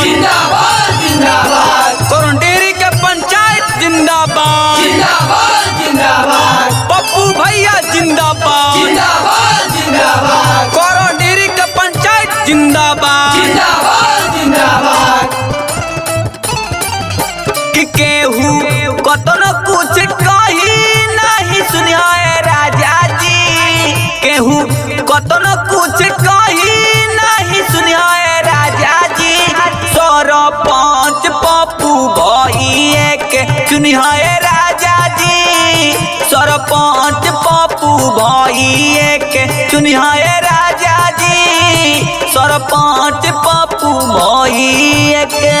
जिंदाबाद जिंदाबाद जिंदाबाद कोरंडेरी के पंचायत जिंदाबाद जिंदाबाद जिंदाबाद पप्पू भैया जिंदाबाद जिंदाबाद जिंदाबाद कोरंडेरी के पंचायत जिंदाबाद जिंदाबाद जिंदाबाद कि केहू कतनो कुछ कही नहीं सुनिए राजा जी, केहू कतनो कुछ कही नहीं सुनिए राजा जी। सरपंच पप्पू भैया के चुनिए राजा जी, सरपंच पप्पू भैया के चुनिए राजा जी, सरपंच पप्पू भैया के।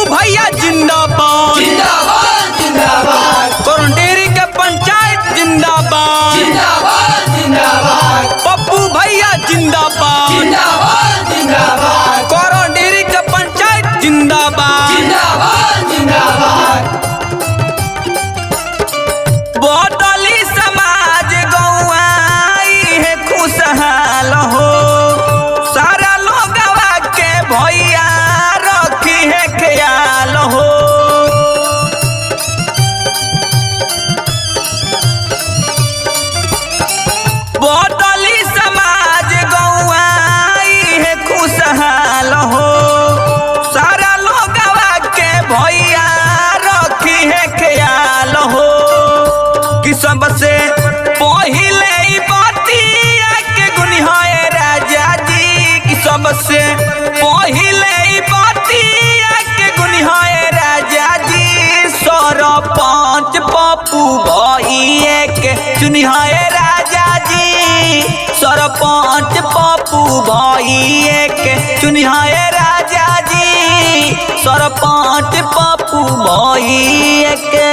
भैया जिंदाबाद जिंदाबाद जिंदाबाद कोरंडेरी के पंचायत जिंदाबाद जिंदाबाद जिंदाबाद पप्पू भैया जिंदाबाद जिंदाबाद जिंदाबाद कोरंडेरी के पंचायत जिंदाबाद जिंदाबाद जिंदाबाद बदली समाज गौआई है खुशहाल हो, सारा लोगवा के भैया रखी है ख्याल हो। बदली समाज गौआई है खुशहाल हो, सारा लोगवा के भैया रखी है ख्याल हो। कि सबसे पहिले ई बतिया के गुनिहाए राजा जी, कि सबसे पहिले ई बतिया के गुनिहाए राजा जी। सरपंच पप्पू भैया के चुनिहाए राजा जी, सरपंच पप्पू भैया के चुनिहाए राजा जी, सरपंच पप्पू भैया के।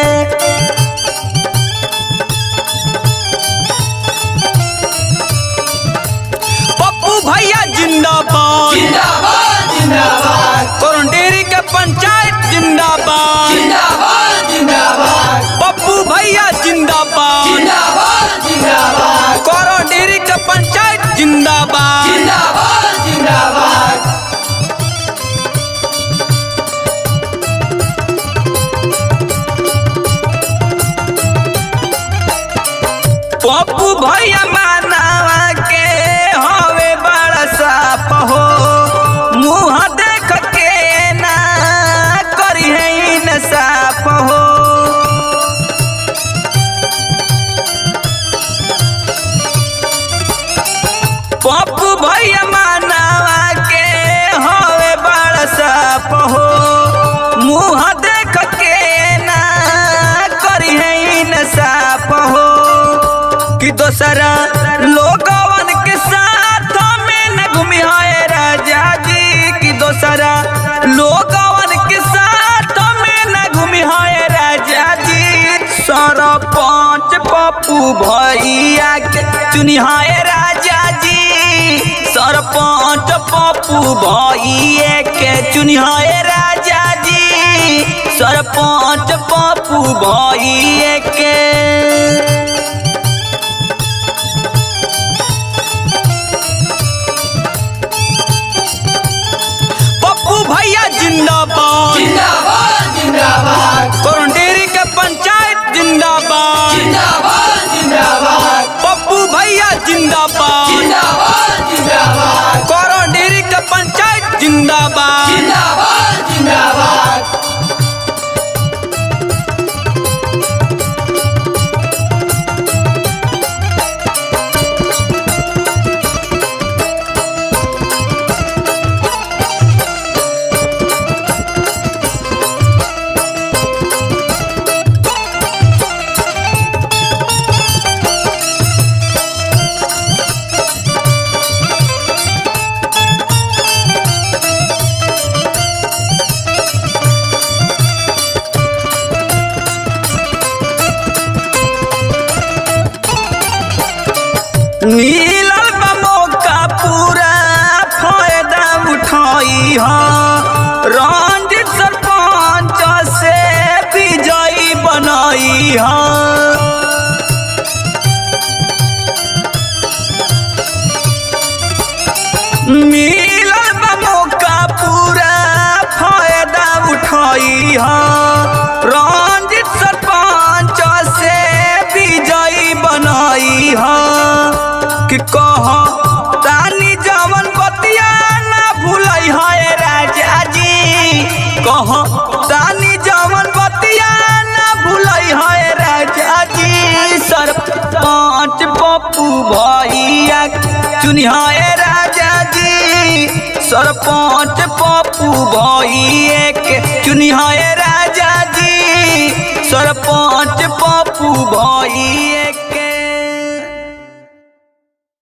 भैया जिंदाबाद जिंदाबाद जिंदाबाद कोरंडेरी के पंचायत जिंदाबाद जिंदाबाद जिंदाबाद पप्पू भैया जिंदाबाद जिंदाबाद जिंदाबाद कोरंडेरी के पंचायत जिंदाबाद जिंदाबाद जिंदाबाद पप्पू भैया मानवा के हवे बड़ा साफ हो, मुँह देख के ना करी है इंसाफ हो। पप्पू भैया मानवा के हवे बड़ा साफ हो, मुँह देख के ना करी है इंसाफ हो। कि दोसरा लोगवन के साथ में न घूमिए राजा जी, कि दोसरा लोगवन के साथ में न घूमिए राजा जी। सरपंच पप्पू भैया के चुनिए राजा जी, सरपंच पप्पू भैया के चुनिए राजा जी, सरपंच पप्पू भैया के। भैया जिंदाबाद जिंदाबाद जिंदाबाद कोरंडेरी के पंचायत जिंदाबाद जिंदाबाद जिंदाबाद पप्पू भैया जिंदाबाद जिंदाबाद जिंदाबाद कोरंडेरी के पंचायत जिंदाबाद जिंदाबाद जिंदाबाद मिलल बा मौका पूरा फायदा उठाई हा, रंजित सरपंच से विजयी बनाई हा। मिलल बा मौका पूरा फायदा उठाई हा रंजित सरपंच से विजयी बनाई हा कि कह तानी जवन बतिया ना भूलई है राजा जी कह तानी जवन बतिया ना भूलई है राजा जी सरपंच पप्पू भैया चुनिया राजा जी सरपंच पप्पू भैया के चुनिया राजा जी सरपंच पप्पू भैया